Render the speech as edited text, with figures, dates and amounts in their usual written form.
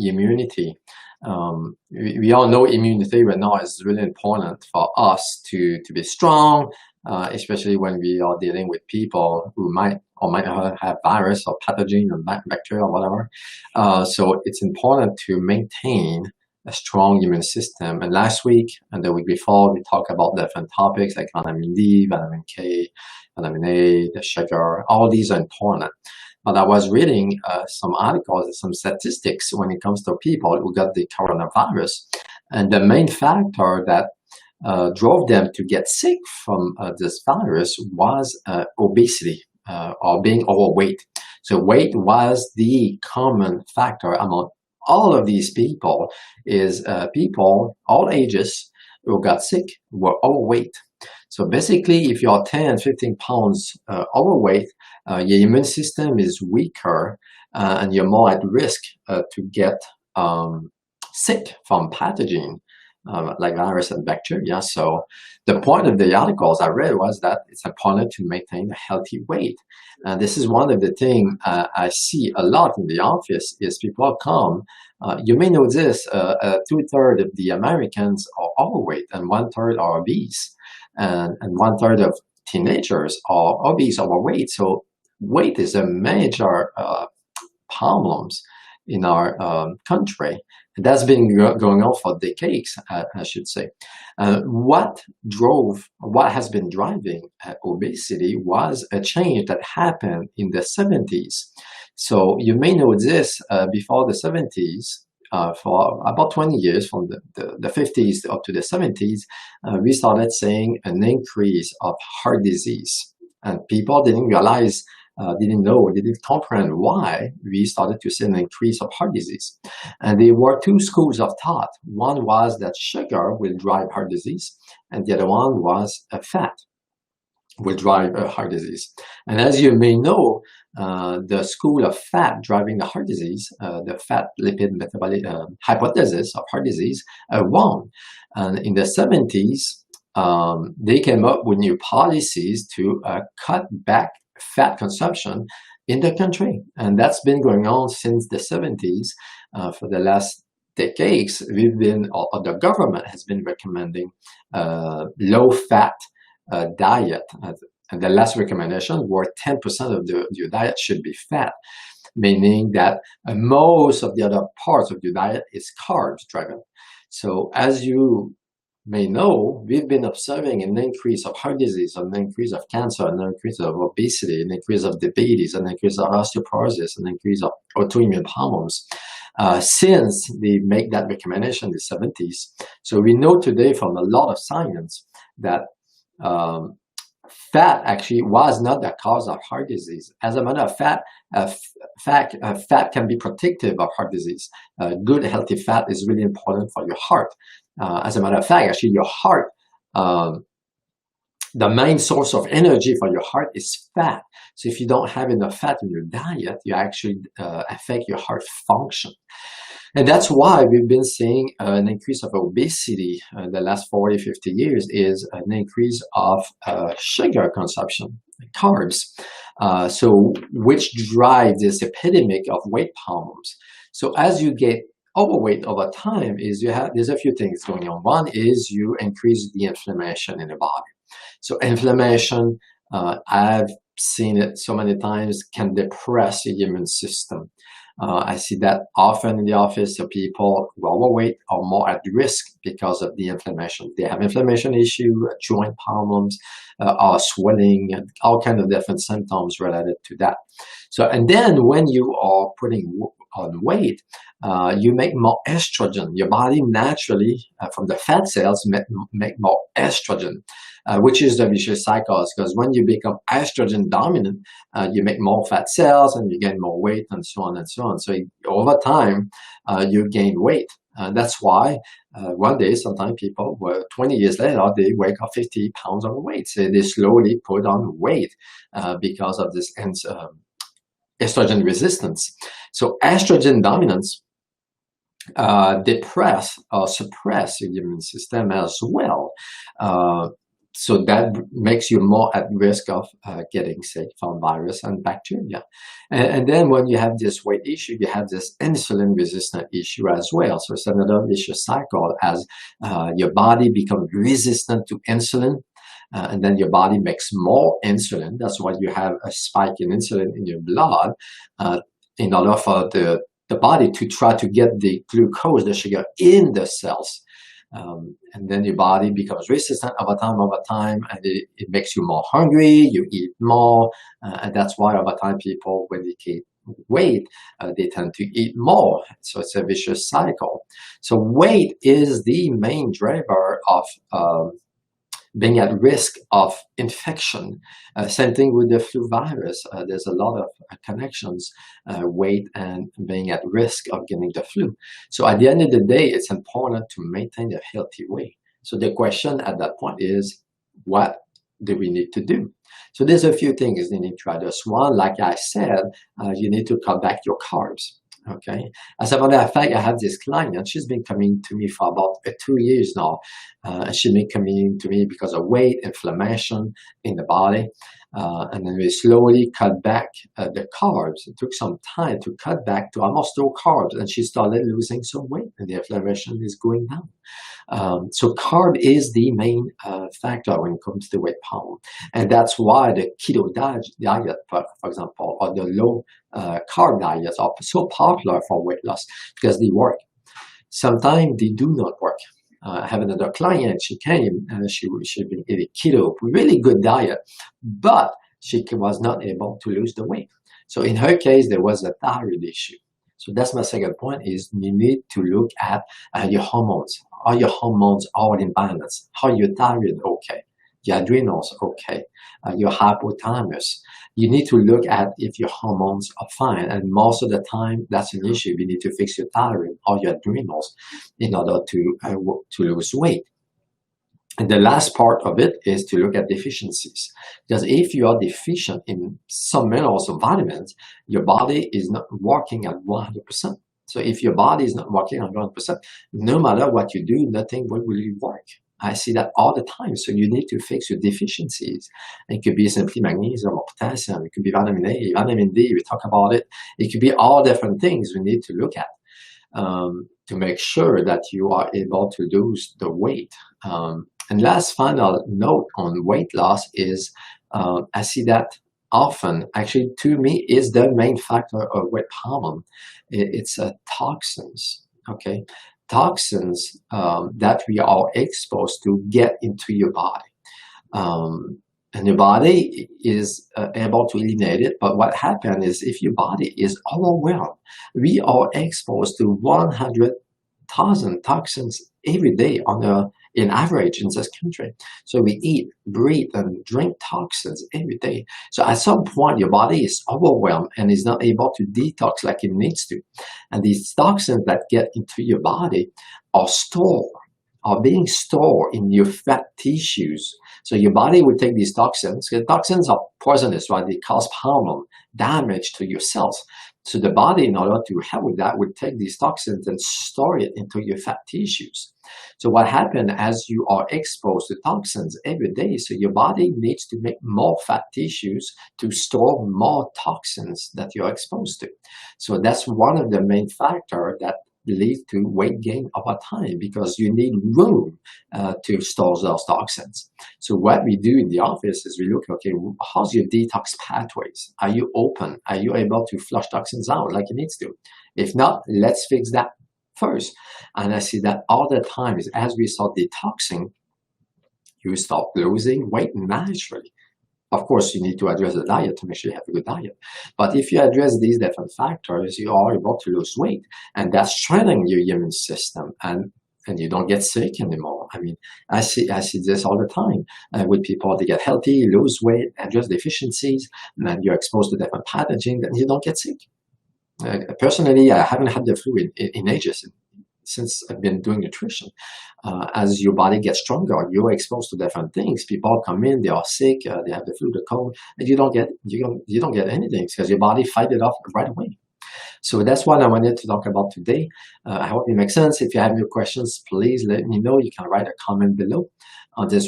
immunity. We all know immunity right now is really important for us to be strong, especially when we are dealing with people who might have virus or pathogen or bacteria or whatever. So it's important to maintain a strong immune system. And last week and the week before, we talked about different topics like vitamin D, vitamin K, vitamin A, the sugar. All these are important. But I was reading some articles and some statistics when it comes to people who got the coronavirus. And the main factor that drove them to get sick from this virus was obesity or being overweight. So weight was the common factor among all of these people, is people, all ages, who got sick were overweight. So basically, if you're 10, 15 pounds overweight, your immune system is weaker and you're more at risk to get sick from pathogen like virus and bacteria. So the point of the articles I read was that it's important to maintain a healthy weight. And this is one of the things I see a lot in the office is people come. You may know this, 2/3 of the Americans are overweight and 1/3 are obese. And 1/3 of teenagers are obese, overweight. So weight is a major problems in our country. And that's been going on for decades, I should say. What has been driving obesity was a change that happened in the 70s. So you may know this, before the 70s, for about 20 years, from the 50s up to the 70s, we started seeing an increase of heart disease. And people didn't realize, didn't comprehend why we started to see an increase of heart disease. And there were two schools of thought. One was that sugar will drive heart disease, and the other one was fat will drive heart disease. And as you may know, the school of fat driving the heart disease, the fat lipid metabolic hypothesis of heart disease, won. And in the 70s, they came up with new policies to cut back fat consumption in the country. And that's been going on since the 70s. For the last decades, the government has been recommending low-fat diet. And the last recommendation were 10% of your diet should be fat, meaning that most of the other parts of your diet is carbs driven. So as you may know, we've been observing an increase of heart disease, an increase of cancer, an increase of obesity, an increase of diabetes, an increase of osteoporosis, an increase of autoimmune problems since they make that recommendation in the 70s. So we know today from a lot of science that fat actually was not the cause of heart disease. As a matter of fact, fat can be protective of heart disease. Good, healthy fat is really important for your heart. As a matter of fact, actually, your heart, the main source of energy for your heart is fat. So if you don't have enough fat in your diet, you actually affect your heart function. And that's why we've been seeing an increase of obesity in the last 40, 50 years is an increase of sugar consumption, carbs, so which drives this epidemic of weight problems. So as you get overweight over time, there's a few things going on. One is you increase the inflammation in the body. So inflammation, I've seen it so many times, can depress the immune system. I see that often in the office. So people who are overweight are more at risk because of the inflammation. They have inflammation issue, joint problems, or swelling, and all kinds of different symptoms related to that. So, and then when you are putting on weight, you make more estrogen. Your body naturally, from the fat cells, make more estrogen, which is the vicious cycle. Because when you become estrogen dominant, you make more fat cells and you gain more weight and so on and so on. So over time, you gain weight. That's why one day, sometimes people, 20 years later, they wake up 50 pounds overweight. So they slowly put on weight because of this estrogen resistance. So estrogen dominance depress or suppress the immune system as well. So that makes you more at risk of getting sick from virus and bacteria. And then when you have this weight issue, you have this insulin resistant issue as well. So it's another vicious cycle as your body becomes resistant to insulin. And then your body makes more insulin. That's why you have a spike in insulin in your blood in order for the body to try to get the glucose, the sugar, in the cells. And then your body becomes resistant over time, and it makes you more hungry, you eat more, and that's why over time people, when they gain weight, they tend to eat more. So it's a vicious cycle. So weight is the main driver of being at risk of infection. Same thing with the flu virus. There's a lot of connections, weight and being at risk of getting the flu. So at the end of the day, it's important to maintain a healthy weight. So the question at that point is, what do we need to do? So there's a few things you need to address. One, like I said, you need to cut back your carbs. Okay. As a matter of fact, I have this client. She's been coming to me for about 2 years now. She's been coming to me because of weight, inflammation in the body. And then we slowly cut back the carbs. It took some time to cut back to almost no carbs. And she started losing some weight and the inflammation is going down. So carb is the main factor when it comes to weight problem. And that's why the keto diet, for example, or the low carb diets are so popular for weight loss because they work. Sometimes they do not work. I have another client, she came and she'd been eating keto, really good diet, but she was not able to lose the weight. So in her case, there was a thyroid issue. So that's my second point is you need to look at your hormones. Are your hormones all in balance? How your thyroid okay? Your adrenals okay? Your hypothalamus. You need to look at if your hormones are fine. And most of the time, that's an issue. You need to fix your thyroid or your adrenals in order to lose weight. And the last part of it is to look at deficiencies. Because if you are deficient in some minerals or vitamins, your body is not working at 100%. So if your body is not working at 100%, no matter what you do, nothing will really work. I see that all the time. So you need to fix your deficiencies. It could be simply magnesium or potassium. It could be vitamin A, vitamin D. We talk about it. It could be all different things we need to look at to make sure that you are able to lose the weight. And last final note on weight loss is I see that often, actually to me, is the main factor of weight problem. It's toxins, okay? Toxins that we are exposed to get into your body. And your body is able to eliminate it, but what happens is if your body is overwhelmed, we are exposed to 100,000 toxins every day in average in this country. So we eat, breathe, and drink toxins every day. So at some point, your body is overwhelmed and is not able to detox like it needs to. And these toxins that get into your body are being stored in your fat tissues. So your body will take these toxins. The toxins are poisonous, right? They cause permanent damage to your cells. So the body, in order to help with that, would take these toxins and store it into your fat tissues. So what happens as you are exposed to toxins every day, so your body needs to make more fat tissues to store more toxins that you're exposed to. So that's one of the main factors that lead to weight gain over time because you need room to store those toxins. So what we do in the office is we look, okay, how's your detox pathways? Are you open? Are you able to flush toxins out like it needs to? If not, let's fix that first. And I see that all the time is as we start detoxing, you start losing weight naturally. Of course, you need to address the diet to make sure you have a good diet. But if you address these different factors, you are able to lose weight. And that's strengthening your immune system. And you don't get sick anymore. I mean, I see this all the time with people. They get healthy, lose weight, address deficiencies, and you're exposed to different pathogens, and you don't get sick. Personally, I haven't had the flu in ages since I've been doing nutrition. As your body gets stronger, you're exposed to different things. People come in, they are sick, they have the flu, the cold, and you don't get anything because your body fight it off right away. So that's what I wanted to talk about today. I hope it makes sense. If you have any questions, please let me know. You can write a comment below on this one.